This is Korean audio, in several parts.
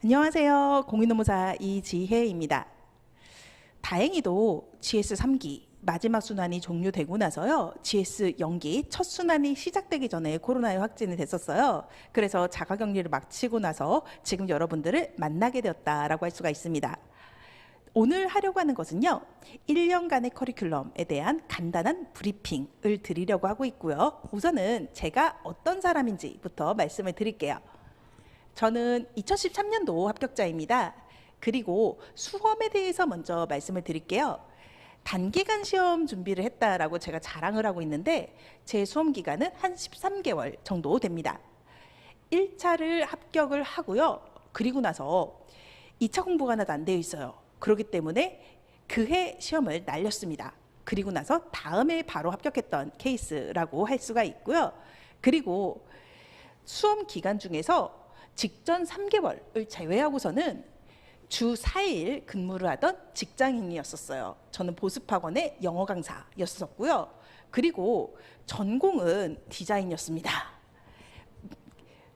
안녕하세요. 공인노무사 이지혜입니다. 다행히도 GS3기 마지막 순환이 종료되고 나서요. GS0기 첫 순환이 시작되기 전에 코로나에 확진이 됐었어요. 그래서 자가격리를 마치고 나서 지금 여러분들을 만나게 되었다라고 할 수가 있습니다. 오늘 하려고 하는 것은요. 1년간의 커리큘럼에 대한 간단한 브리핑을 드리려고 하고 있고요. 우선은 제가 어떤 사람인지부터 말씀을 드릴게요. 저는 2013년도 합격자입니다. 그리고 수험에 대해서 먼저 말씀을 드릴게요. 단기간 시험 준비를 했다라고 제가 자랑을 하고 있는데 제 수험 기간은 한 13개월 정도 됩니다. 1차를 합격을 하고요. 그리고 나서 2차 공부가 하나도 안 되어 있어요. 그렇기 때문에 그해 시험을 날렸습니다. 그리고 나서 다음에 바로 합격했던 케이스라고 할 수가 있고요. 그리고 수험 기간 중에서 직전 3개월을 제외하고서는 주 4일 근무를 하던 직장인이었었어요. 저는 보습학원의 영어 강사였었고요. 그리고 전공은 디자인이었습니다.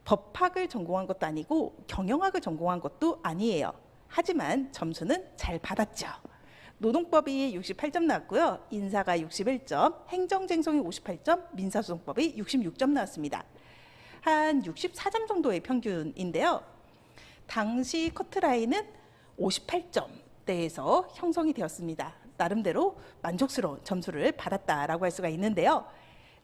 법학을 전공한 것도 아니고 경영학을 전공한 것도 아니에요. 하지만 점수는 잘 받았죠. 노동법이 68점 나왔고요. 인사가 61점, 행정쟁송이 58점, 민사소송법이 66점 나왔습니다. 한 64점 정도의 평균인데요. 당시 커트라인은 58점대에서 형성이 되었습니다. 나름대로 만족스러운 점수를 받았다라고 할 수가 있는데요.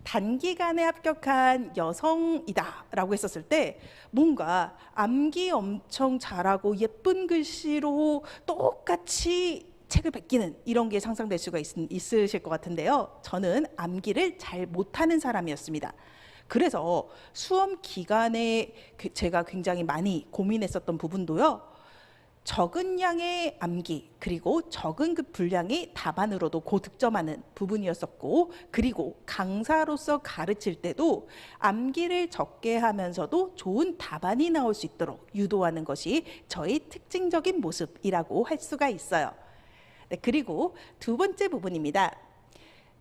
단기간에 합격한 여성이다라고 했었을 때 뭔가 암기 엄청 잘하고 예쁜 글씨로 똑같이 책을 베끼는 이런 게 상상될 수가 있으실 것 같은데요. 저는 암기를 잘 못하는 사람이었습니다. 그래서 수험 기간에 제가 굉장히 많이 고민했었던 부분도요. 적은 양의 암기 그리고 적은 그 분량의 답안으로도 고득점하는 부분이었었고, 그리고 강사로서 가르칠 때도 암기를 적게 하면서도 좋은 답안이 나올 수 있도록 유도하는 것이 저의 특징적인 모습이라고 할 수가 있어요. 네, 그리고 두 번째 부분입니다.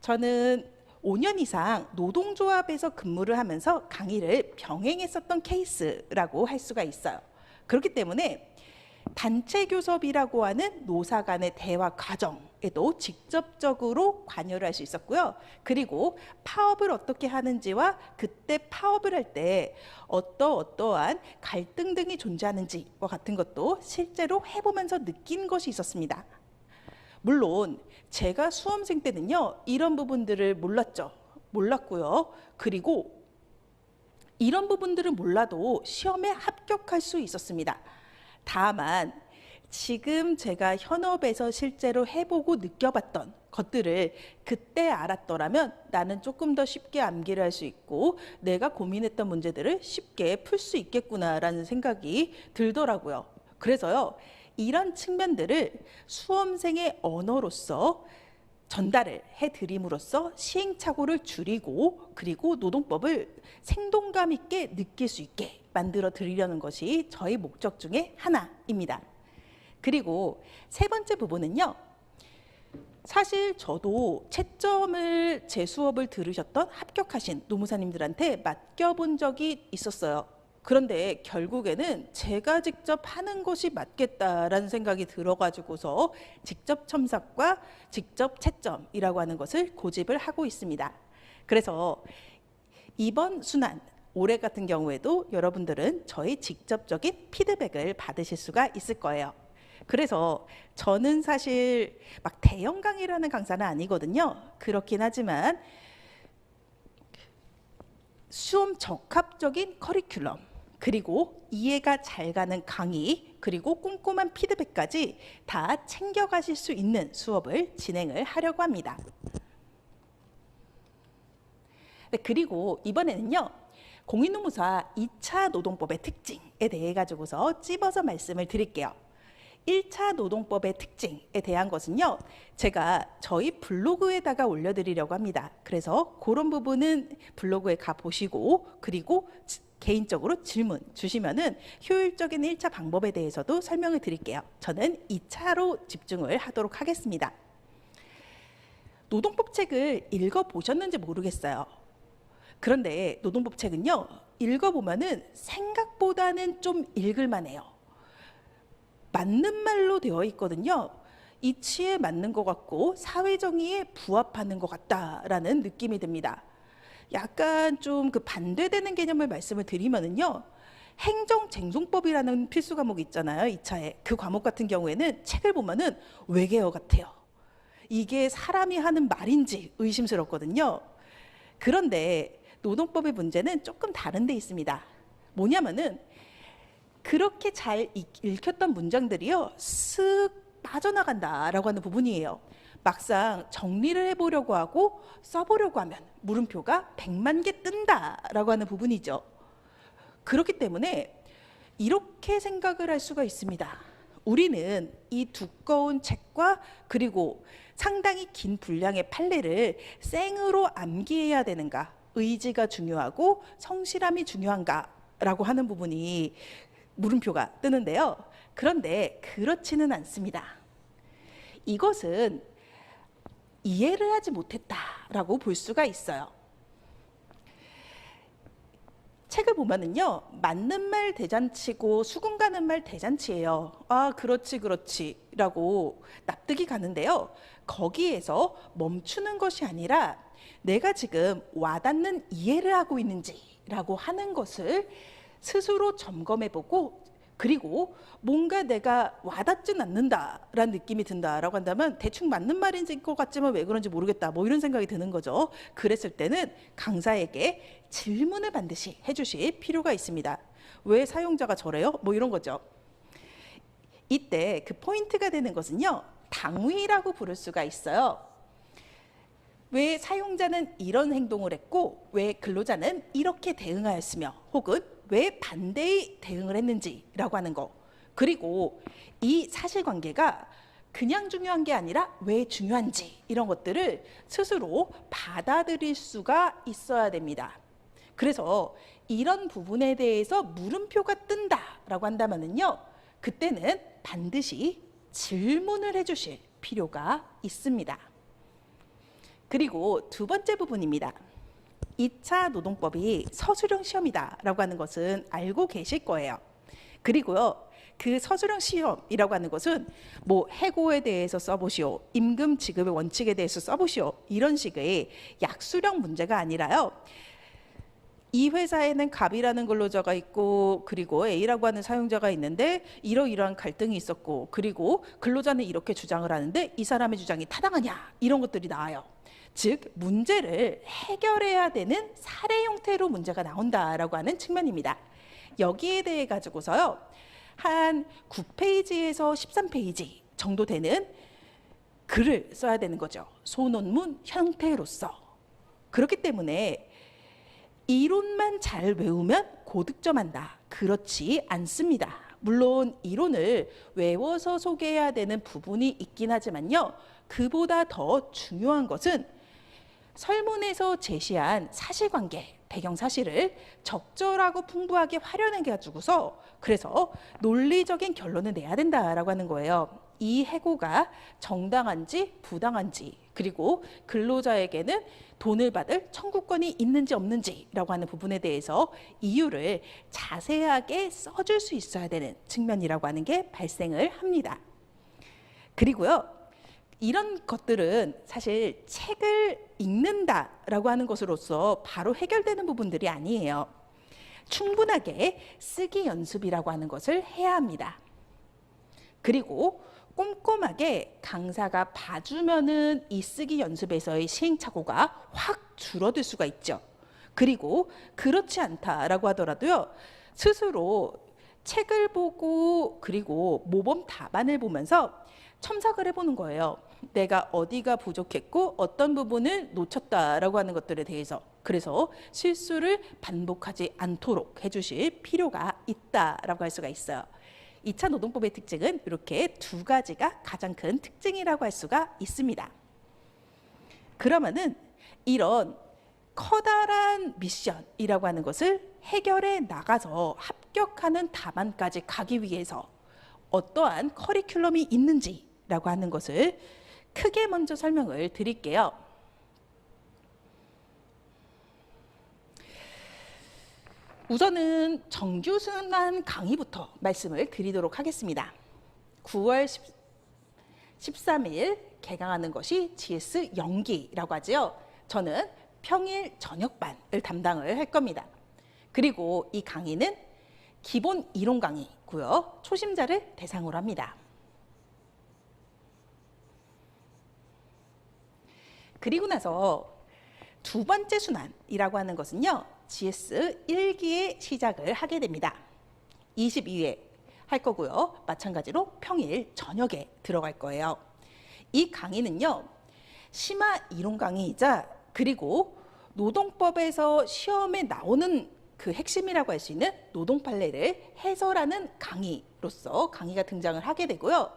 저는 5년 이상 노동조합에서 근무를 하면서 강의를 병행했었던 케이스라고 할 수가 있어요. 그렇기 때문에 단체 교섭이라고 하는 노사 간의 대화 과정에도 직접적으로 관여를 할 수 있었고요. 그리고 파업을 어떻게 하는지와 그때 파업을 할 때 어떠한 갈등 등이 존재하는지와 같은 것도 실제로 해보면서 느낀 것이 있었습니다. 물론 제가 수험생 때는요, 이런 부분들을 몰랐고요. 그리고 이런 부분들을 몰라도 시험에 합격할 수 있었습니다. 다만 지금 제가 현업에서 실제로 해보고 느껴봤던 것들을 그때 알았더라면 나는 조금 더 쉽게 암기를 할 수 있고 내가 고민했던 문제들을 쉽게 풀 수 있겠구나라는 생각이 들더라고요. 그래서요, 이런 측면들을 수험생의 언어로서 전달을 해드림으로써 시행착오를 줄이고 그리고 노동법을 생동감 있게 느낄 수 있게 만들어 드리려는 것이 저희 목적 중에 하나입니다. 그리고 세 번째 부분은요. 사실 저도 채점을 제 수업을 들으셨던 합격하신 노무사님들한테 맡겨본 적이 있었어요. 그런데 결국에는 제가 직접 하는 것이 맞겠다라는 생각이 들어가지고서 직접 첨삭과 직접 채점이라고 하는 것을 고집을 하고 있습니다. 그래서 이번 순환 올해 같은 경우에도 여러분들은 저희 직접적인 피드백을 받으실 수가 있을 거예요. 그래서 저는 사실 막 대형 강의를 하는 강사는 아니거든요. 그렇긴 하지만 수험 적합적인 커리큘럼, 그리고 이해가 잘 가는 강의, 그리고 꼼꼼한 피드백까지 다 챙겨가실 수 있는 수업을 진행을 하려고 합니다. 네, 그리고 이번에는요. 공인노무사 2차 노동법의 특징에 대해 가지고서 찝어서 말씀을 드릴게요. 1차 노동법의 특징에 대한 것은요. 제가 저희 블로그에다가 올려드리려고 합니다. 그래서 그런 부분은 블로그에 가보시고 그리고 개인적으로 질문 주시면은 효율적인 1차 방법에 대해서도 설명을 드릴게요. 저는 2차로 집중을 하도록 하겠습니다. 노동법 책을 읽어보셨는지 모르겠어요. 그런데 노동법 책은요, 읽어보면은 생각보다는 좀 읽을만해요. 맞는 말로 되어 있거든요. 이치에 맞는 것 같고 사회정의에 부합하는 것 같다라는 느낌이 듭니다. 약간 좀 그 반대되는 개념을 말씀을 드리면은요. 행정쟁송법이라는 필수 과목이 있잖아요. 2차에. 그 과목 같은 경우에는 책을 보면은 외계어 같아요. 이게 사람이 하는 말인지 의심스럽거든요. 그런데 노동법의 문제는 조금 다른 데 있습니다. 뭐냐면은 그렇게 잘 읽혔던 문장들이요. 쓱 빠져나간다라고 하는 부분이에요. 막상 정리를 해보려고 하고 써보려고 하면 물음표가 100만 개 뜬다라고 하는 부분이죠. 그렇기 때문에 이렇게 생각을 할 수가 있습니다. 우리는 이 두꺼운 책과 그리고 상당히 긴 분량의 판례를 생으로 암기해야 되는가, 의지가 중요하고 성실함이 중요한가라고 하는 부분이 물음표가 뜨는데요. 그런데 그렇지는 않습니다. 이것은 이해를 하지 못했다라고 볼 수가 있어요. 책을 보면은요, 맞는 말 대잔치고 수긍 가는 말 대잔치예요. 아, 그렇지, 그렇지 라고 납득이 가는데요. 거기에서 멈추는 것이 아니라 내가 지금 와닿는 이해를 하고 있는지라고 하는 것을 스스로 점검해보고, 그리고 뭔가 내가 와닿진 않는다라는 느낌이 든다라고 한다면 대충 맞는 말인 것 같지만 왜 그런지 모르겠다, 뭐 이런 생각이 드는 거죠. 그랬을 때는 강사에게 질문을 반드시 해주실 필요가 있습니다. 왜 사용자가 저래요? 뭐 이런 거죠. 이때 그 포인트가 되는 것은요, 당위라고 부를 수가 있어요. 왜 사용자는 이런 행동을 했고 왜 근로자는 이렇게 대응하였으며, 혹은 왜 반대의 대응을 했는지라고 하는 거. 그리고 이 사실관계가 그냥 중요한 게 아니라 왜 중요한지, 이런 것들을 스스로 받아들일 수가 있어야 됩니다. 그래서 이런 부분에 대해서 물음표가 뜬다라고 한다면요, 그때는 반드시 질문을 해주실 필요가 있습니다. 그리고 두 번째 부분입니다. 2차 노동법이 서술형 시험이다라고 하는 것은 알고 계실 거예요. 그리고요, 그 서술형 시험이라고 하는 것은 뭐 해고에 대해서 써보시오, 임금 지급의 원칙에 대해서 써보시오, 이런 식의 약수령 문제가 아니라요, 이 회사에는 갑이라는 근로자가 있고 그리고 A라고 하는 사용자가 있는데 이러이러한 갈등이 있었고, 그리고 근로자는 이렇게 주장을 하는데 이 사람의 주장이 타당하냐, 이런 것들이 나와요. 즉 문제를 해결해야 되는 사례 형태로 문제가 나온다라고 하는 측면입니다. 여기에 대해 가지고서요, 한 9페이지에서 13페이지 정도 되는 글을 써야 되는 거죠. 소논문 형태로서. 그렇기 때문에 이론만 잘 외우면 고득점한다, 그렇지 않습니다. 물론 이론을 외워서 소개해야 되는 부분이 있긴 하지만요, 그보다 더 중요한 것은 설문에서 제시한 사실관계, 배경사실을 적절하고 풍부하게 활용해 가지고서 그래서 논리적인 결론을 내야 된다라고 하는 거예요. 이 해고가 정당한지 부당한지, 그리고 근로자에게는 돈을 받을 청구권이 있는지 없는지라고 하는 부분에 대해서 이유를 자세하게 써줄 수 있어야 되는 측면이라고 하는 게 발생을 합니다. 그리고요, 이런 것들은 사실 책을 읽는다라고 하는 것으로서 바로 해결되는 부분들이 아니에요. 충분하게 쓰기 연습이라고 하는 것을 해야 합니다. 그리고 꼼꼼하게 강사가 봐주면은 이 쓰기 연습에서의 시행착오가 확 줄어들 수가 있죠. 그리고 그렇지 않다라고 하더라도요, 스스로 책을 보고 그리고 모범 답안을 보면서 첨삭을 해보는 거예요. 내가 어디가 부족했고 어떤 부분을 놓쳤다라고 하는 것들에 대해서. 그래서 실수를 반복하지 않도록 해주실 필요가 있다라고 할 수가 있어요. 2차 노동법의 특징은 이렇게 두 가지가 가장 큰 특징이라고 할 수가 있습니다. 그러면은 이런 커다란 미션이라고 하는 것을 해결해 나가서 합격하는 답안까지 가기 위해서 어떠한 커리큘럼이 있는지라고 하는 것을 크게 먼저 설명을 드릴게요. 우선은 정규 순환 강의부터 말씀을 드리도록 하겠습니다. 9월 13일 개강하는 것이 GS 연기라고 하지요. 저는 평일 저녁반을 담당을 할 겁니다. 그리고 이 강의는 기본 이론 강의고요. 초심자를 대상으로 합니다. 그리고 나서 두 번째 순환이라고 하는 것은요. GS 1기에 시작을 하게 됩니다. 22회 할 거고요. 마찬가지로 평일 저녁에 들어갈 거예요. 이 강의는요. 심화 이론 강의이자 그리고 노동법에서 시험에 나오는 그 핵심이라고 할 수 있는 노동 판례를 해설하는 강의로서 강의가 등장을 하게 되고요.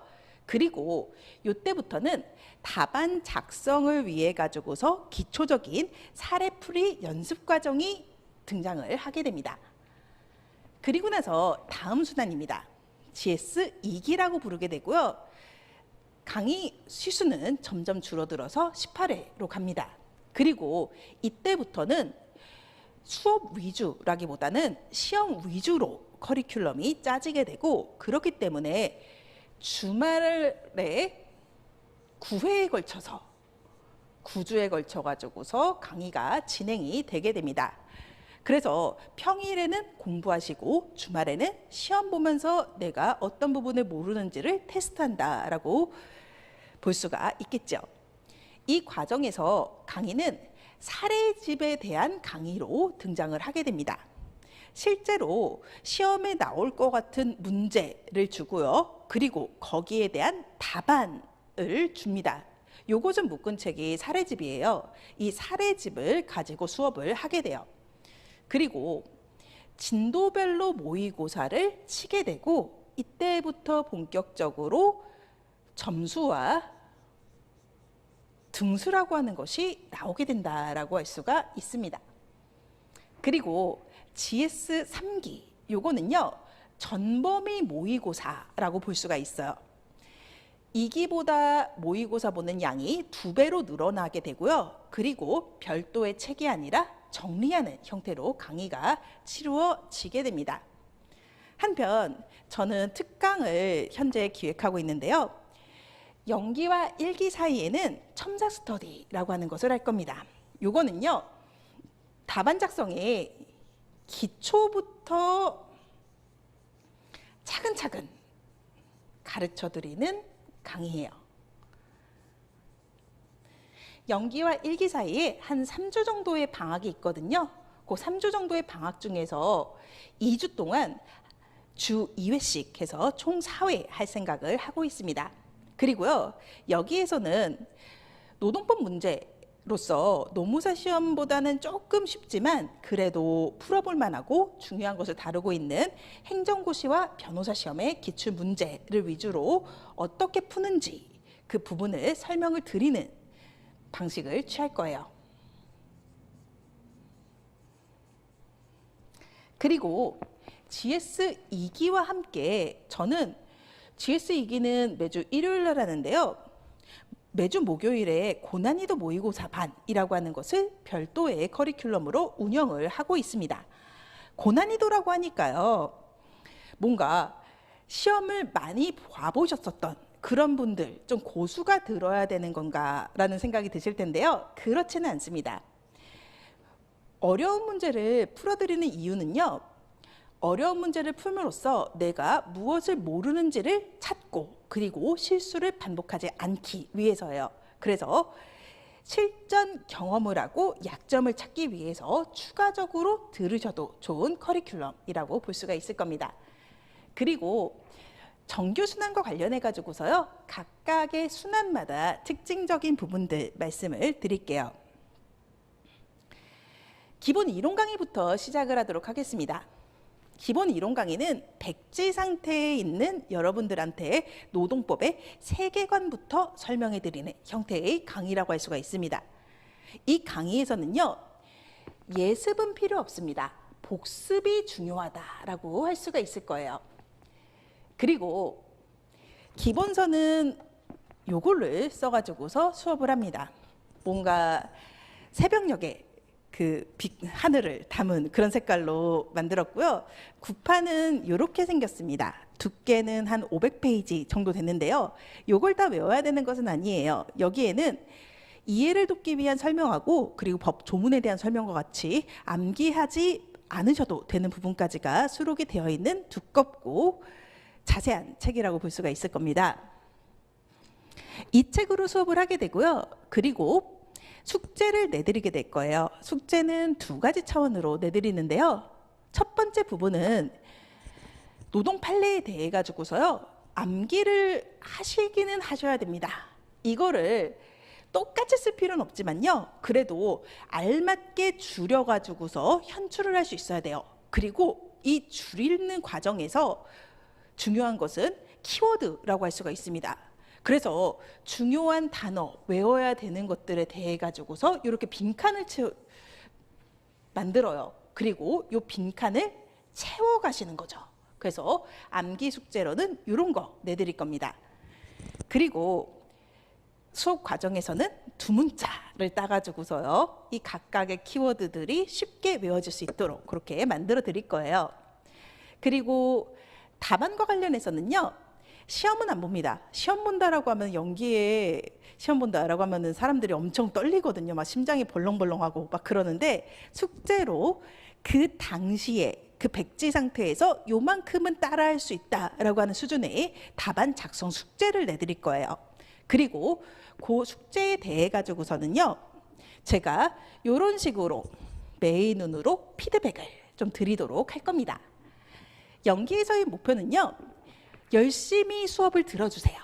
그리고 이때부터는 답안 작성을 위해 가지고서 기초적인 사례풀이 연습 과정이 등장을 하게 됩니다. 그리고 나서 다음 순환입니다. GS 2기라고 부르게 되고요. 강의 시수는 점점 줄어들어서 18회로 갑니다. 그리고 이때부터는 수업 위주라기보다는 시험 위주로 커리큘럼이 짜지게 되고 그렇기 때문에 주말에 9회에 걸쳐서 9주에 걸쳐 가지고서 강의가 진행이 되게 됩니다. 그래서 평일에는 공부하시고 주말에는 시험 보면서 내가 어떤 부분을 모르는지를 테스트한다라고 볼 수가 있겠죠. 이 과정에서 강의는 사례집에 대한 강의로 등장을 하게 됩니다. 실제로 시험에 나올 것 같은 문제를 주고요. 그리고 거기에 대한 답안을 줍니다. 요거 좀 묶은 책이 사례집이에요. 이 사례집을 가지고 수업을 하게 돼요. 그리고 진도별로 모의고사를 치게 되고 이때부터 본격적으로 점수와 등수라고 하는 것이 나오게 된다라고 할 수가 있습니다. 그리고 GS 3기 요거는요. 전범위 모의고사라고 볼 수가 있어요. 2기보다 모의고사 보는 양이 2배로 늘어나게 되고요. 그리고 별도의 책이 아니라 정리하는 형태로 강의가 치루어지게 됩니다. 한편 저는 특강을 현재 기획하고 있는데요. 연기와 1기 사이에는 첨사 스터디라고 하는 것을 할 겁니다. 요거는요. 답안 작성의 기초부터 차근차근 가르쳐드리는 강의예요. 연기와 1기 사이에 한 3주 정도의 방학이 있거든요. 그 3주 정도의 방학 중에서 2주 동안 주 2회씩 해서 총 4회 할 생각을 하고 있습니다. 그리고요. 여기에서는 노동법 문제로서 노무사 시험보다는 조금 쉽지만 그래도 풀어볼 만하고 중요한 것을 다루고 있는 행정고시와 변호사 시험의 기출 문제를 위주로 어떻게 푸는지 그 부분을 설명을 드리는 방식을 취할 거예요. 그리고 GS 2기와 함께 저는 GS 2기는 매주 일요일 날 하는데요. 매주 목요일에 고난이도 모의고사 반이라고 하는 것을 별도의 커리큘럼으로 운영을 하고 있습니다. 고난이도라고 하니까요. 뭔가 시험을 많이 봐보셨었던 그런 분들, 좀 고수가 들어야 되는 건가라는 생각이 드실 텐데요. 그렇지는 않습니다. 어려운 문제를 풀어드리는 이유는요. 어려운 문제를 풀므로써 내가 무엇을 모르는지를 찾고 그리고 실수를 반복하지 않기 위해서예요. 그래서 실전 경험을 하고 약점을 찾기 위해서 추가적으로 들으셔도 좋은 커리큘럼이라고 볼 수가 있을 겁니다. 그리고 정규 순환과 관련해 가지고서요. 각각의 순환마다 특징적인 부분들 말씀을 드릴게요. 기본 이론 강의부터 시작을 하도록 하겠습니다. 기본 이론 강의는 백지 상태에 있는 여러분들한테 노동법의 세계관부터 설명해 드리는 형태의 강의라고 할 수가 있습니다. 이 강의에서는요. 예습은 필요 없습니다. 복습이 중요하다라고 할 수가 있을 거예요. 그리고 기본서는 요거를 써가지고서 수업을 합니다. 뭔가 새벽녘에 그 빛 하늘을 담은 그런 색깔로 만들었고요. 구판은 이렇게 생겼습니다. 두께는 한 500페이지 정도 됐는데요. 요걸 다 외워야 되는 것은 아니에요. 여기에는 이해를 돕기 위한 설명하고 그리고 법 조문에 대한 설명과 같이 암기하지 않으셔도 되는 부분까지가 수록이 되어 있는 두껍고 자세한 책이라고 볼 수가 있을 겁니다. 이 책으로 수업을 하게 되고요. 그리고 숙제를 내드리게 될 거예요. 숙제는 두 가지 차원으로 내드리는데요. 첫 번째 부분은 노동 판례에 대해 가지고서요. 암기를 하시기는 하셔야 됩니다. 이거를 똑같이 쓸 필요는 없지만요. 그래도 알맞게 줄여가지고서 현출을 할 수 있어야 돼요. 그리고 이 줄이는 과정에서 중요한 것은 키워드라고 할 수가 있습니다. 그래서 중요한 단어, 외워야 되는 것들에 대해 가지고서 이렇게 빈칸을 만들어요. 그리고 이 빈칸을 채워가시는 거죠. 그래서 암기 숙제로는 이런 거 내드릴 겁니다. 그리고 수업 과정에서는 두 문자를 따가지고서요. 이 각각의 키워드들이 쉽게 외워질 수 있도록 그렇게 만들어 드릴 거예요. 그리고 답안과 관련해서는요. 시험은 안 봅니다. 시험 본다라고 하면 연기에 시험 본다라고 하면은 사람들이 엄청 떨리거든요. 막 심장이 벌렁벌렁하고 막 그러는데 숙제로 그 당시에 그 백지 상태에서 요만큼은 따라할 수 있다라고 하는 수준의 답안 작성 숙제를 내드릴 거예요. 그리고 그 숙제에 대해 가지고서는요. 제가 이런 식으로 메인눈으로 피드백을 좀 드리도록 할 겁니다. 연기에서의 목표는요. 열심히 수업을 들어주세요.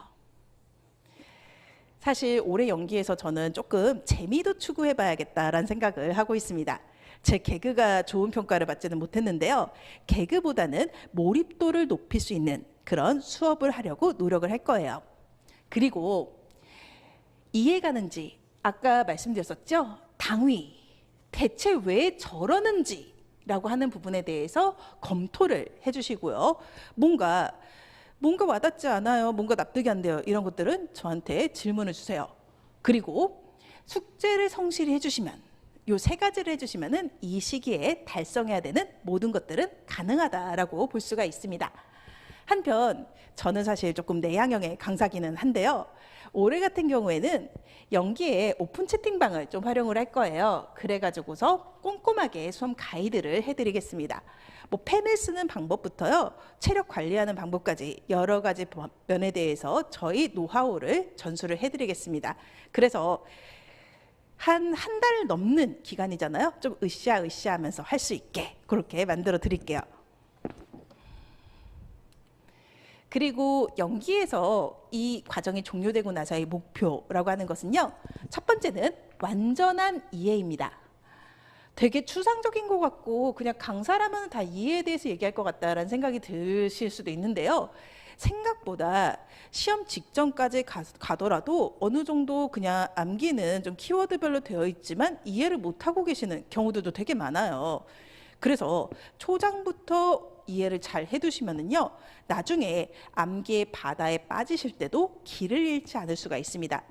사실 올해 연기에서 저는 조금 재미도 추구해봐야겠다라는 생각을 하고 있습니다. 제 개그가 좋은 평가를 받지는 못했는데요. 개그보다는 몰입도를 높일 수 있는 그런 수업을 하려고 노력을 할 거예요. 그리고 이해가는지 아까 말씀드렸었죠? 당위, 대체 왜 저러는지 라고 하는 부분에 대해서 검토를 해주시고요. 뭔가 와닿지 않아요. 뭔가 납득이 안 돼요. 이런 것들은 저한테 질문을 주세요. 그리고 숙제를 성실히 해주시면 요 세 가지를 해주시면은 이 시기에 달성해야 되는 모든 것들은 가능하다라고 볼 수가 있습니다. 한편 저는 사실 조금 내향형의 강사기는 한데요. 올해 같은 경우에는 연기에 오픈 채팅방을 좀 활용을 할 거예요. 그래가지고서 꼼꼼하게 수험 가이드를 해드리겠습니다. 뭐 펜을 쓰는 방법부터요, 체력 관리하는 방법까지 여러 가지 면에 대해서 저희 노하우를 전수를 해드리겠습니다. 그래서 한 달 넘는 기간이잖아요. 좀 으쌰으쌰하면서 할 수 있게 그렇게 만들어 드릴게요. 그리고 연기에서 이 과정이 종료되고 나서의 목표라고 하는 것은요. 첫 번째는 완전한 이해입니다. 되게 추상적인 것 같고 그냥 강사라면 다 이해에 대해서 얘기할 것 같다라는 생각이 드실 수도 있는데요. 생각보다 시험 직전까지 가더라도 어느 정도 그냥 암기는 좀 키워드별로 되어 있지만 이해를 못하고 계시는 경우들도 되게 많아요. 그래서 초장부터 이해를 잘 해두시면은요, 나중에 암기의 바다에 빠지실 때도 길을 잃지 않을 수가 있습니다.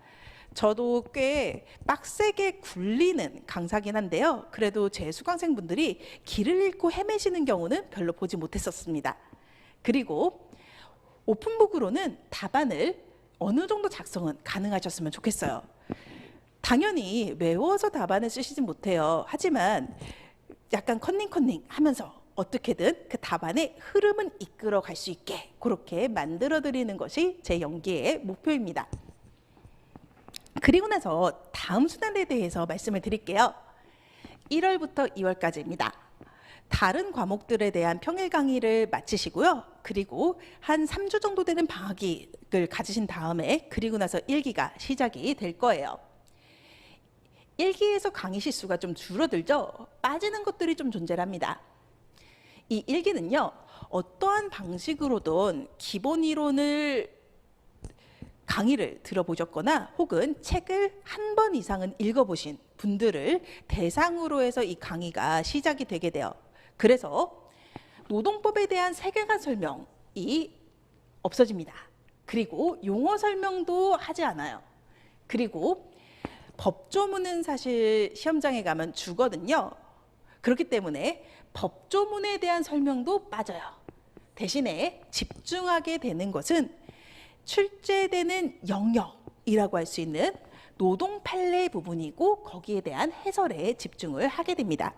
저도 꽤 빡세게 굴리는 강사긴 한데요. 그래도 제 수강생분들이 길을 잃고 헤매시는 경우는 별로 보지 못했었습니다. 그리고 오픈북으로는 답안을 어느 정도 작성은 가능하셨으면 좋겠어요. 당연히 외워서 답안을 쓰시진 못해요. 하지만 약간 컨닝 하면서 어떻게든 그 답안의 흐름은 이끌어 갈 수 있게 그렇게 만들어 드리는 것이 제 연기의 목표입니다. 그리고 나서 다음 수단에 대해서 말씀을 드릴게요. 1월부터 2월까지입니다. 다른 과목들에 대한 평일 강의를 마치시고요. 그리고 한 3주 정도 되는 방학을 가지신 다음에 그리고 나서 1기가 시작이 될 거예요. 1기에서 강의 실수가 좀 줄어들죠. 빠지는 것들이 좀 존재합니다. 이 1기는요. 어떠한 방식으로든 기본 이론을 강의를 들어보셨거나 혹은 책을 한 번 이상은 읽어보신 분들을 대상으로 해서 이 강의가 시작이 되게 돼요. 그래서 노동법에 대한 세계관 설명이 없어집니다. 그리고 용어 설명도 하지 않아요. 그리고 법조문은 사실 시험장에 가면 주거든요. 그렇기 때문에 법조문에 대한 설명도 빠져요. 대신에 집중하게 되는 것은 출제되는 영역이라고 할 수 있는 노동 판례 부분이고 거기에 대한 해설에 집중을 하게 됩니다.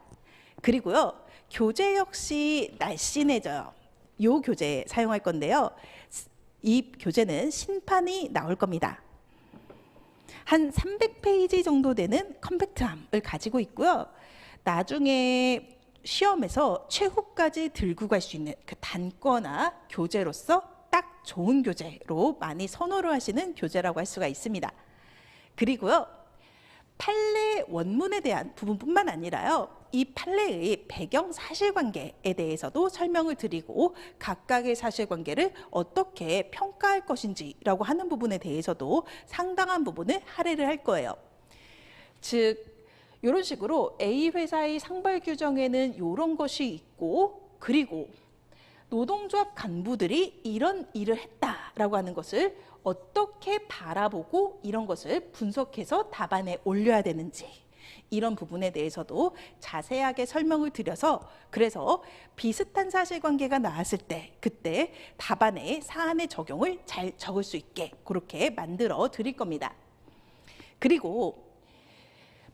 그리고요, 교재 역시 날씬해져요. 이 교재 사용할 건데요. 이 교재는 신판이 나올 겁니다. 한 300페이지 정도 되는 컴팩트함을 가지고 있고요. 나중에 시험에서 최후까지 들고 갈 수 있는 그 단거나 교재로서 딱 좋은 교재로 많이 선호를 하시는 교재라고 할 수가 있습니다. 그리고요, 판례 원문에 대한 부분뿐만 아니라요, 이 판례의 배경 사실관계에 대해서도 설명을 드리고 각각의 사실관계를 어떻게 평가할 것인지라고 하는 부분에 대해서도 상당한 부분을 할애를 할 거예요. 즉 이런 식으로 A 회사의 상벌 규정에는 이런 것이 있고, 그리고 노동조합 간부들이 이런 일을 했다라고 하는 것을 어떻게 바라보고 이런 것을 분석해서 답안에 올려야 되는지, 이런 부분에 대해서도 자세하게 설명을 드려서, 그래서 비슷한 사실관계가 나왔을 때 그때 답안에 사안의 적용을 잘 적을 수 있게 그렇게 만들어 드릴 겁니다. 그리고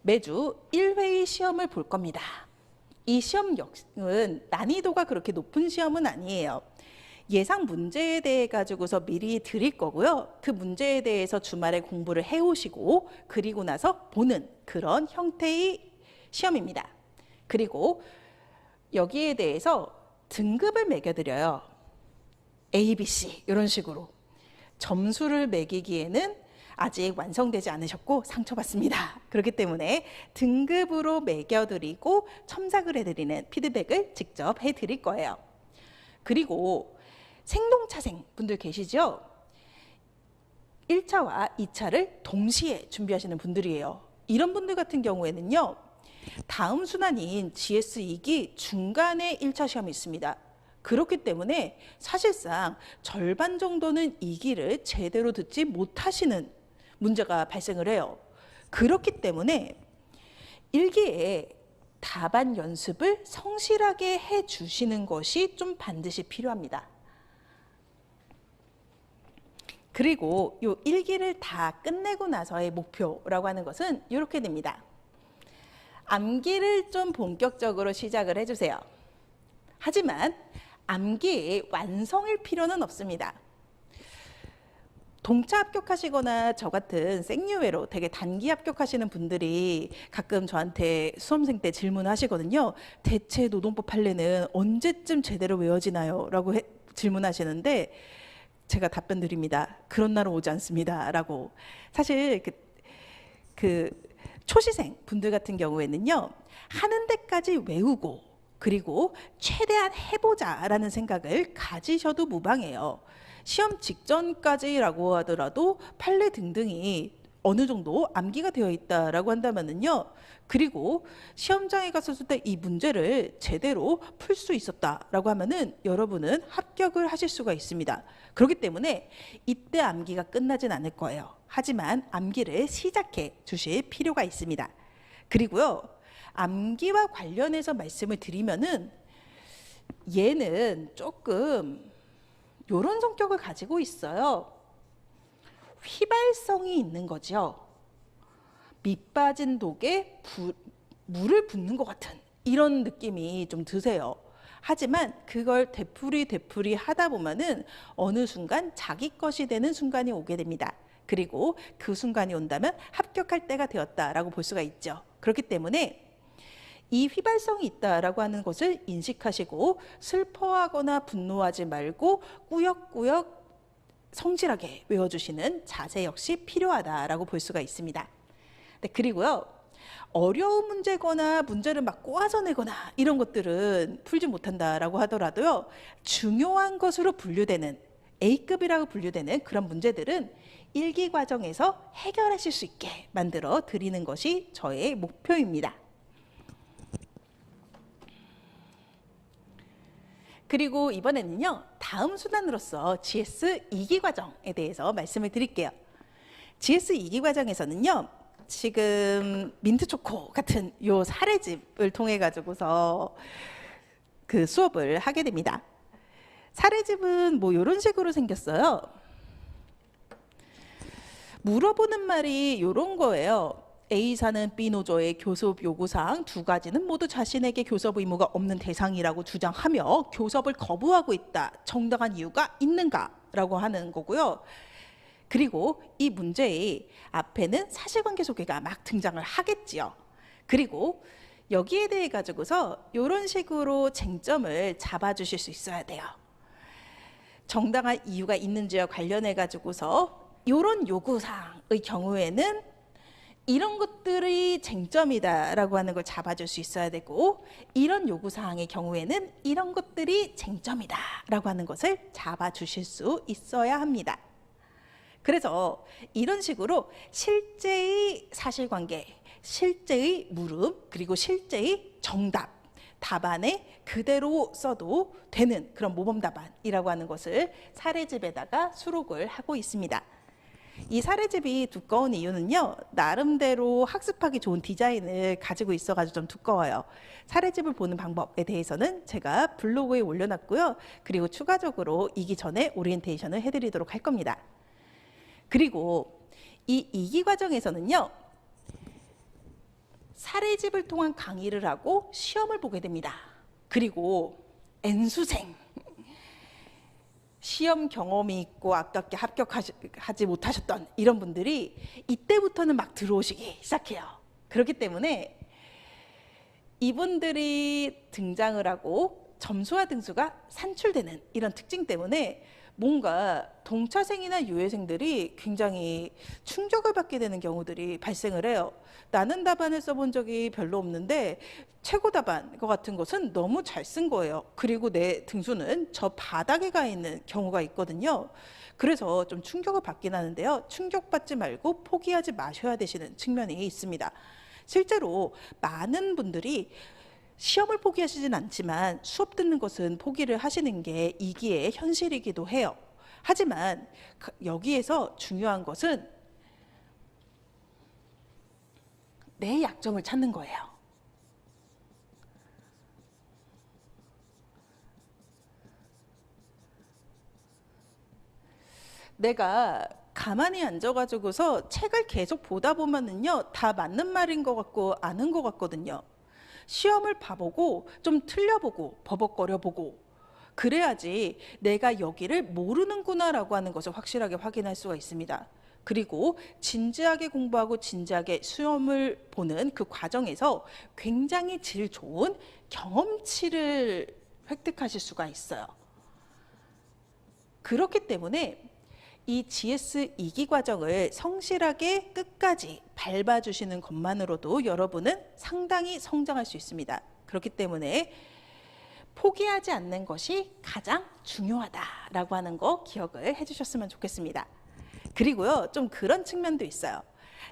매주 1회의 시험을 볼 겁니다. 이 시험은 난이도가 그렇게 높은 시험은 아니에요. 예상 문제에 대해 가지고서 미리 드릴 거고요. 그 문제에 대해서 주말에 공부를 해오시고 그리고 나서 보는 그런 형태의 시험입니다. 그리고 여기에 대해서 등급을 매겨드려요. A, B, C 이런 식으로. 점수를 매기기에는 아직 완성되지 않으셨고 상처받습니다. 그렇기 때문에 등급으로 매겨드리고 첨삭을 해드리는 피드백을 직접 해드릴 거예요. 그리고 생동차생 분들 계시죠? 1차와 2차를 동시에 준비하시는 분들이에요. 이런 분들 같은 경우에는요, 다음 순환인 GS 2기 중간에 1차 시험이 있습니다. 그렇기 때문에 사실상 절반 정도는 2기를 제대로 듣지 못하시는 문제가 발생을 해요. 그렇기 때문에 1기에 답안 연습을 성실하게 해주시는 것이 좀 반드시 필요합니다. 그리고 이 1기를 다 끝내고 나서의 목표라고 하는 것은 이렇게 됩니다. 암기를 좀 본격적으로 시작을 해주세요. 하지만 암기의 완성일 필요는 없습니다. 동차 합격하시거나 저 같은 생유회로 되게 단기 합격하시는 분들이 가끔 저한테 수험생 때 질문하시거든요. 대체 노동법 판례는 언제쯤 제대로 외워지나요? 라고 질문하시는데 제가 답변 드립니다. 그런 날은 오지 않습니다. 라고. 사실 그 초시생 분들 같은 경우에는요, 하는 데까지 외우고 그리고 최대한 해보자라는 생각을 가지셔도 무방해요. 시험 직전까지라고 하더라도 판례 등등이 어느 정도 암기가 되어 있다라고 한다면은요, 그리고 시험장에 갔었을 때 이 문제를 제대로 풀 수 있었다라고 하면은 여러분은 합격을 하실 수가 있습니다. 그렇기 때문에 이때 암기가 끝나진 않을 거예요. 하지만 암기를 시작해 주실 필요가 있습니다. 그리고요, 암기와 관련해서 말씀을 드리면은 얘는 조금 이런 성격을 가지고 있어요. 휘발성이 있는 거죠. 밑빠진 독에 물을 붓는 것 같은 이런 느낌이 좀 드세요. 하지만 그걸 되풀이 하다 보면은 어느 순간 자기 것이 되는 순간이 오게 됩니다. 그리고 그 순간이 온다면 합격할 때가 되었다라고 볼 수가 있죠. 그렇기 때문에 이 휘발성이 있다라고 하는 것을 인식하시고 슬퍼하거나 분노하지 말고 꾸역꾸역 성실하게 외워주시는 자세 역시 필요하다라고 볼 수가 있습니다. 네, 그리고요, 어려운 문제거나 문제를 막 꼬아서 내거나 이런 것들은 풀지 못한다라고 하더라도요, 중요한 것으로 분류되는 A급이라고 분류되는 그런 문제들은 1기 과정에서 해결하실 수 있게 만들어 드리는 것이 저의 목표입니다. 그리고 이번에는요, 다음 순환으로서 GS 2기 과정에 대해서 말씀을 드릴게요. GS 2기 과정에서는요, 지금 민트초코 같은 요 사례집을 통해 가지고서 그 수업을 하게 됩니다. 사례집은 뭐 이런 식으로 생겼어요. 물어보는 말이 이런 거예요. A사는 B노조의 교섭 요구사항 두 가지는 모두 자신에게 교섭 의무가 없는 대상이라고 주장하며 교섭을 거부하고 있다. 정당한 이유가 있는가? 라고 하는 거고요. 그리고 이 문제의 앞에는 사실관계 소개가 막 등장을 하겠지요. 그리고 여기에 대해 가지고서 이런 식으로 쟁점을 잡아주실 수 있어야 돼요. 정당한 이유가 있는지와 관련해 가지고서 이런 요구사항의 경우에는 이런 것들이 쟁점이다라고 하는 걸 잡아줄 수 있어야 되고, 이런 요구사항의 경우에는 이런 것들이 쟁점이다라고 하는 것을 잡아주실 수 있어야 합니다. 그래서 이런 식으로 실제의 사실관계, 실제의 물음, 그리고 실제의 정답, 답안에 그대로 써도 되는 그런 모범 답안이라고 하는 것을 사례집에다가 수록을 하고 있습니다. 이 사례집이 두꺼운 이유는요, 나름대로 학습하기 좋은 디자인을 가지고 있어가지고 좀 두꺼워요. 사례집을 보는 방법에 대해서는 제가 블로그에 올려놨고요. 그리고 추가적으로 이기 전에 오리엔테이션을 해드리도록 할 겁니다. 그리고 이 2기 과정에서는요, 사례집을 통한 강의를 하고 시험을 보게 됩니다. 그리고 N수생, 시험 경험이 있고 아깝게 합격하지 못하셨던 이런 분들이 이때부터는 막 들어오시기 시작해요. 그렇기 때문에 이분들이 등장을 하고 점수와 등수가 산출되는 이런 특징 때문에 뭔가 동차생이나 유예생들이 굉장히 충격을 받게 되는 경우들이 발생을 해요. 나는 답안을 써본 적이 별로 없는데 최고 답안 같은 것은 너무 잘 쓴 거예요. 그리고 내 등수는 저 바닥에 가 있는 경우가 있거든요. 그래서 좀 충격을 받긴 하는데요. 충격받지 말고 포기하지 마셔야 되시는 측면이 있습니다. 실제로 많은 분들이 시험을 포기하시진 않지만 수업 듣는 것은 포기를 하시는 게 이기의 현실이기도 해요. 하지만 여기에서 중요한 것은 내 약점을 찾는 거예요. 내가 가만히 앉아가지고서 책을 계속 보다 보면은요, 다 맞는 말인 것 같고 아는 것 같거든요. 시험을 봐보고 좀 틀려보고 버벅거려보고 그래야지 내가 여기를 모르는구나라고 하는 것을 확실하게 확인할 수가 있습니다. 그리고 진지하게 공부하고 진지하게 시험을 보는 그 과정에서 굉장히 질 좋은 경험치를 획득하실 수가 있어요. 그렇기 때문에 이 GS 2기 과정을 성실하게 끝까지 밟아주시는 것만으로도 여러분은 상당히 성장할 수 있습니다. 그렇기 때문에 포기하지 않는 것이 가장 중요하다라고 하는 거 기억을 해주셨으면 좋겠습니다. 그리고요, 좀 그런 측면도 있어요.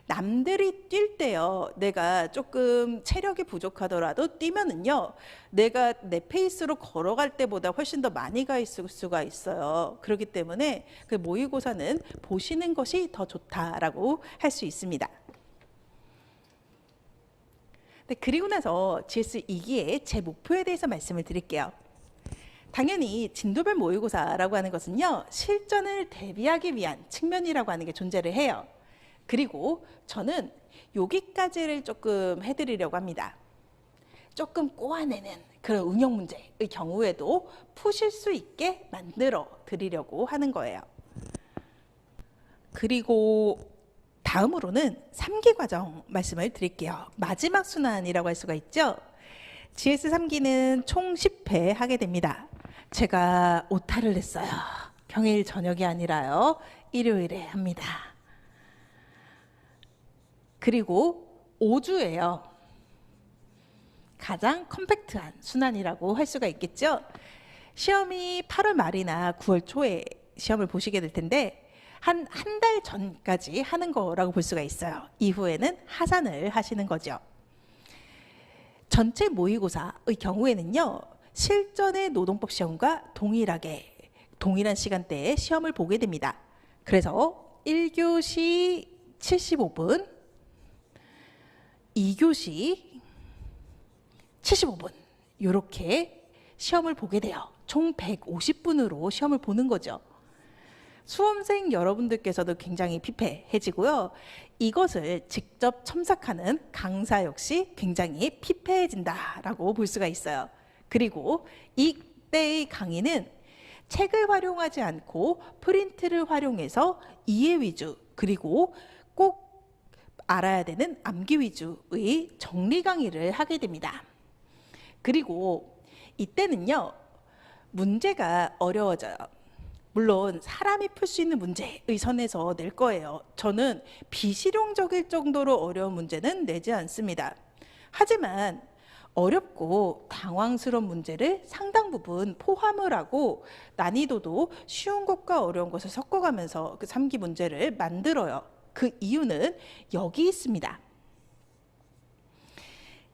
남들이 뛸 때요, 내가 조금 체력이 부족하더라도 뛰면은요, 내가 내 페이스로 걸어갈 때보다 훨씬 더 많이 가 있을 수가 있어요. 그렇기 때문에 그 모의고사는 보시는 것이 더 좋다라고 할 수 있습니다. 네, 그리고 나서 GS 2기의 제 목표에 대해서 말씀을 드릴게요. 당연히 진도별 모의고사라고 하는 것은요, 실전을 대비하기 위한 측면이라고 하는 게 존재를 해요. 그리고 저는 여기까지를 조금 해드리려고 합니다. 조금 꼬아내는 그런 응용 문제의 경우에도 푸실 수 있게 만들어 드리려고 하는 거예요. 그리고 다음으로는 3기 과정 말씀을 드릴게요. 마지막 순환이라고 할 수가 있죠. GS 3기는 총 10회 하게 됩니다. 제가 오타를 냈어요. 평일 저녁이 아니라요, 일요일에 합니다. 그리고 5주예요. 가장 컴팩트한 순환이라고 할 수가 있겠죠. 시험이 8월 말이나 9월 초에 시험을 보시게 될 텐데 한 달 전까지 하는 거라고 볼 수가 있어요. 이후에는 하산을 하시는 거죠. 전체 모의고사의 경우에는요, 실전의 노동법 시험과 동일한 시간대에 시험을 보게 됩니다. 그래서 1교시 75분, 2교시 75분 이렇게 시험을 보게 돼요. 총 150분으로 시험을 보는 거죠. 수험생 여러분들께서도 굉장히 피폐해지고요. 이것을 직접 첨삭하는 강사 역시 굉장히 피폐해진다라고 볼 수가 있어요. 그리고 이때의 강의는 책을 활용하지 않고 프린트를 활용해서 이해 위주, 그리고 꼭 알아야 되는 암기 위주의 정리 강의를 하게 됩니다. 그리고 이때는요, 문제가 어려워져요. 물론 사람이 풀 수 있는 문제의 선에서 낼 거예요. 저는 비실용적일 정도로 어려운 문제는 내지 않습니다. 하지만 어렵고 당황스러운 문제를 상당 부분 포함을 하고 난이도도 쉬운 것과 어려운 것을 섞어가면서 그 3기 문제를 만들어요. 그 이유는 여기 있습니다.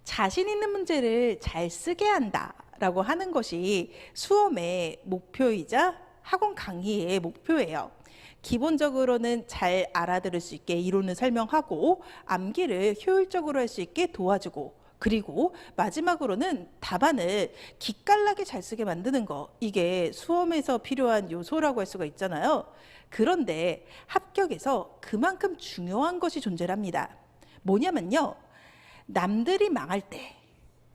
자신 있는 문제를 잘 쓰게 한다라고 하는 것이 수험의 목표이자 학원 강의의 목표예요. 기본적으로는 잘 알아들을 수 있게 이론을 설명하고 암기를 효율적으로 할 수 있게 도와주고, 그리고 마지막으로는 답안을 기깔나게 잘 쓰게 만드는 거, 이게 수험에서 필요한 요소라고 할 수가 있잖아요. 그런데 합격에서 그만큼 중요한 것이 존재합니다. 뭐냐면요, 남들이 망할 때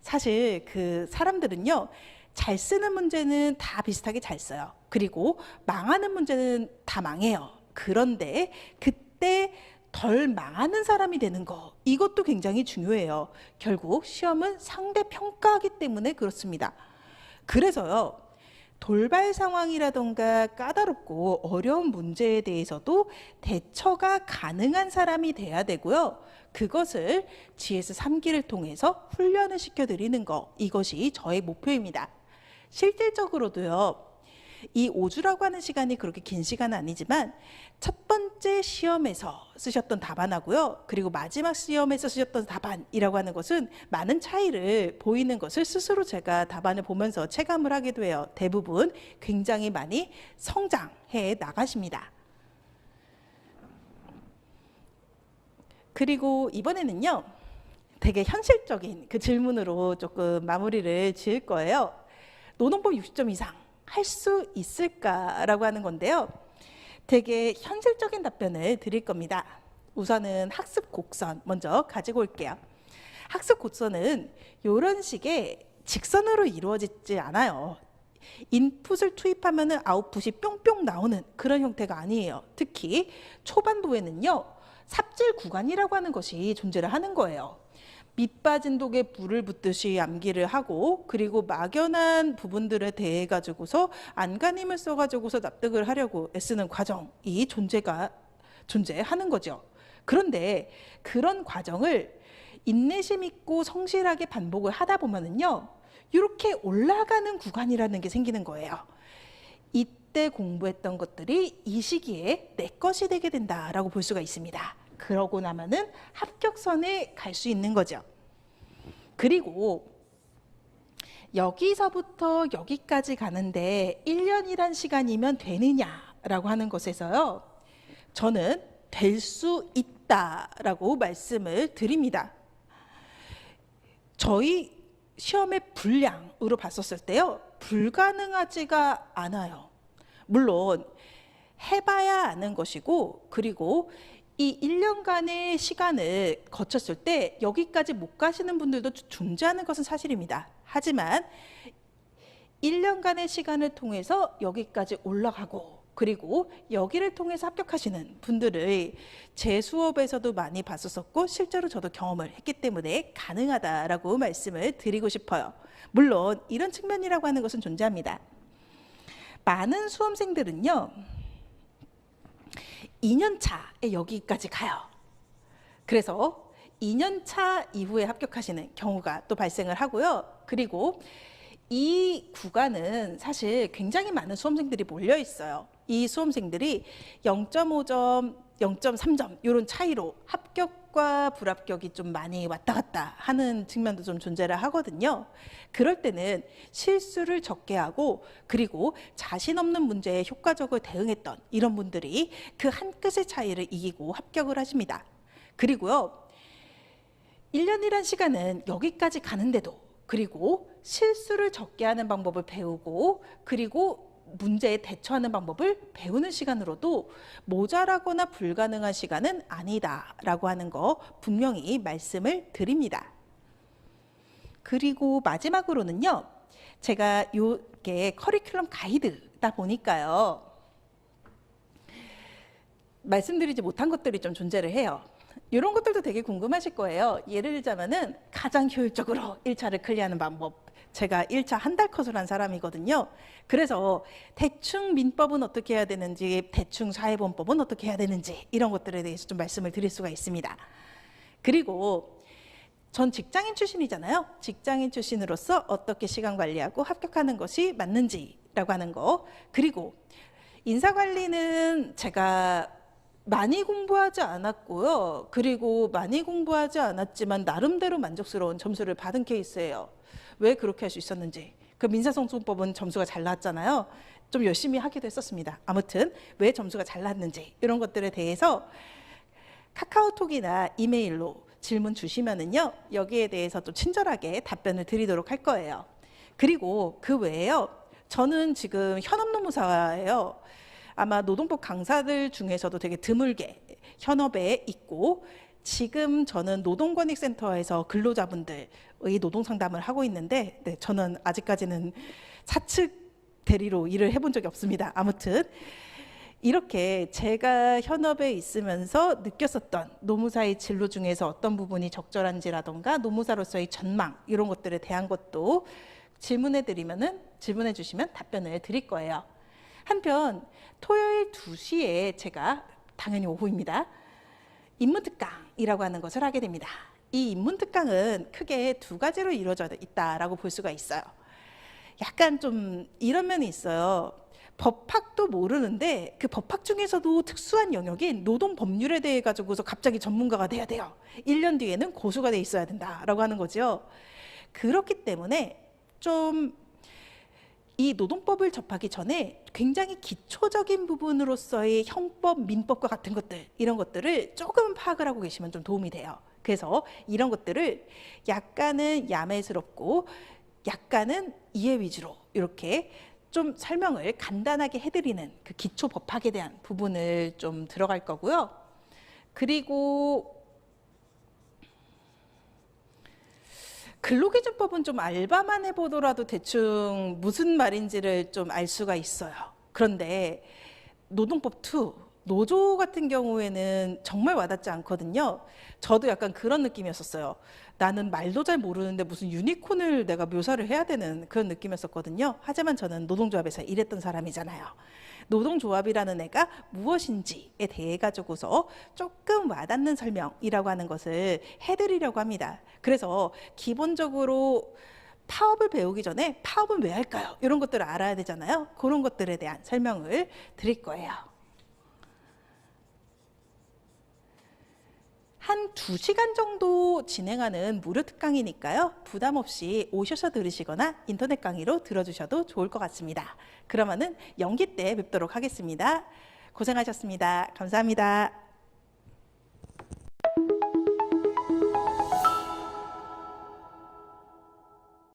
사실 그 사람들은요, 잘 쓰는 문제는 다 비슷하게 잘 써요. 그리고 망하는 문제는 다 망해요. 그런데 그때 덜 망하는 사람이 되는 거, 이것도 굉장히 중요해요. 결국 시험은 상대 평가하기 때문에 그렇습니다. 그래서요, 돌발 상황이라던가 까다롭고 어려운 문제에 대해서도 대처가 가능한 사람이 돼야 되고요. 그것을 GS 3기를 통해서 훈련을 시켜드리는 거, 이것이 저의 목표입니다. 실질적으로도요, 이 5주라고 하는 시간이 그렇게 긴 시간은 아니지만 첫 번째 시험에서 쓰셨던 답안하고요, 그리고 마지막 시험에서 쓰셨던 답안이라고 하는 것은 많은 차이를 보이는 것을 스스로 제가 답안을 보면서 체감을 하기도 해요. 대부분 굉장히 많이 성장해 나가십니다. 그리고 이번에는요, 되게 현실적인 그 질문으로 조금 마무리를 지을 거예요. 노논법 60점 이상 할 수 있을까라고 하는 건데요. 되게 현실적인 답변을 드릴 겁니다. 우선은 학습 곡선 먼저 가지고 올게요. 학습 곡선은 이런 식의 직선으로 이루어지지 않아요. 인풋을 투입하면 아웃풋이 뿅뿅 나오는 그런 형태가 아니에요. 특히 초반부에는요, 삽질 구간이라고 하는 것이 존재를 하는 거예요. 밑 빠진 독에 불을 붙듯이 암기를 하고, 그리고 막연한 부분들에 대해 가지고서 안간힘을 써가지고서 납득을 하려고 애쓰는 과정이 존재하는 거죠. 그런데 그런 과정을 인내심 있고 성실하게 반복을 하다 보면은요, 이렇게 올라가는 구간이라는 게 생기는 거예요. 이때 공부했던 것들이 이 시기에 내 것이 되게 된다라고 볼 수가 있습니다. 그러고 나면은 합격선에 갈 수 있는 거죠. 그리고 여기서부터 여기까지 가는데 1년이란 시간이면 되느냐라고 하는 것에서요, 저는 될 수 있다라고 말씀을 드립니다. 저희 시험의 분량으로 봤었을 때요, 불가능하지가 않아요. 물론 해봐야 아는 것이고, 그리고 이 1년간의 시간을 거쳤을 때 여기까지 못 가시는 분들도 존재하는 것은 사실입니다. 하지만 1년간의 시간을 통해서 여기까지 올라가고, 그리고 여기를 통해서 합격하시는 분들을 제 수업에서도 많이 봤었고, 실제로 저도 경험을 했기 때문에 가능하다라고 말씀을 드리고 싶어요. 물론 이런 측면이라고 하는 것은 존재합니다. 많은 수험생들은요, 2년차에 여기까지 가요. 그래서 2년차 이후에 합격하시는 경우가 또 발생을 하고요. 그리고 이 구간은 사실 굉장히 많은 수험생들이 몰려 있어요. 이 수험생들이 0.5점, 0.3점 이런 차이로 합격과 불합격이 좀 많이 왔다 갔다 하는 측면도 좀 존재를 하거든요. 그럴 때는 실수를 적게 하고, 그리고 자신 없는 문제에 효과적으로 대응했던 이런 분들이 그 한 끗의 차이를 이기고 합격을 하십니다. 그리고요, 1년이란 시간은 여기까지 가는데도, 그리고 실수를 적게 하는 방법을 배우고, 그리고 문제에 대처하는 방법을 배우는 시간으로도 모자라거나 불가능한 시간은 아니다라고 하는 거 분명히 말씀을 드립니다. 그리고 마지막으로는요, 제가 요게 커리큘럼 가이드다 보니까요, 말씀드리지 못한 것들이 좀 존재를 해요. 이런 것들도 되게 궁금하실 거예요. 예를 들자면은 가장 효율적으로 1차를 클리어하는 방법. 제가 1차 한 달 컷을 한 사람이거든요. 그래서 대충 민법은 어떻게 해야 되는지, 대충 사회본법은 어떻게 해야 되는지, 이런 것들에 대해서 좀 말씀을 드릴 수가 있습니다. 그리고 전 직장인 출신이잖아요. 직장인 출신으로서 어떻게 시간 관리하고 합격하는 것이 맞는지라고 하는 거. 그리고 인사관리는 제가 많이 공부하지 않았고요. 그리고 많이 공부하지 않았지만 나름대로 만족스러운 점수를 받은 케이스예요. 왜 그렇게 할 수 있었는지. 그 민사소송법은 점수가 잘 나왔잖아요. 좀 열심히 하기도 했었습니다. 아무튼 왜 점수가 잘 나왔는지 이런 것들에 대해서 카카오톡이나 이메일로 질문 주시면은요, 여기에 대해서 좀 친절하게 답변을 드리도록 할 거예요. 그리고 그 외에요, 저는 지금 현업노무사예요. 아마 노동법 강사들 중에서도 되게 드물게 현업에 있고, 지금 저는 노동권익센터에서 근로자분들의 노동상담을 하고 있는데, 네, 저는 아직까지는 사측 대리로 일을 해본 적이 없습니다. 아무튼 이렇게 제가 현업에 있으면서 느꼈었던 노무사의 진로 중에서 어떤 부분이 적절한지라던가 노무사로서의 전망, 이런 것들에 대한 것도 질문해 주시면 답변을 드릴 거예요. 한편 토요일 2시에 제가 당연히 오후입니다. 입문특강이라고 하는 것을 하게 됩니다. 이 입문특강은 크게 두 가지로 이루어져 있다라고 볼 수가 있어요. 약간 좀 이런 면이 있어요. 법학도 모르는데 그 법학 중에서도 특수한 영역인 노동법률에 대해 가지고서 갑자기 전문가가 돼야 돼요. 1년 뒤에는 고수가 돼 있어야 된다라고 하는 거죠. 그렇기 때문에 좀 이 노동법을 접하기 전에 굉장히 기초적인 부분으로서의 형법, 민법과 같은 것들, 이런 것들을 조금 파악을 하고 계시면 좀 도움이 돼요. 그래서 이런 것들을 약간은 야매스럽고 약간은 이해 위주로 이렇게 좀 설명을 간단하게 해드리는 그 기초 법학에 대한 부분을 좀 들어갈 거고요. 그리고 근로기준법은 좀 알바만 해보더라도 대충 무슨 말인지를 좀 알 수가 있어요. 그런데 노동법 2, 노조 같은 경우에는 정말 와닿지 않거든요. 저도 약간 그런 느낌이었었어요. 나는 말도 잘 모르는데 무슨 유니콘을 내가 묘사를 해야 되는 그런 느낌이었었거든요. 하지만 저는 노동조합에서 일했던 사람이잖아요. 노동조합이라는 애가 무엇인지에 대해 가지고서 조금 와닿는 설명이라고 하는 것을 해드리려고 합니다. 그래서 기본적으로 파업을 배우기 전에 파업은 왜 할까요? 이런 것들을 알아야 되잖아요. 그런 것들에 대한 설명을 드릴 거예요. 한 2시간 정도 진행하는 무료 특강이니까요. 부담 없이 오셔서 들으시거나 인터넷 강의로 들어주셔도 좋을 것 같습니다. 그러면은 연기 때 뵙도록 하겠습니다. 고생하셨습니다. 감사합니다.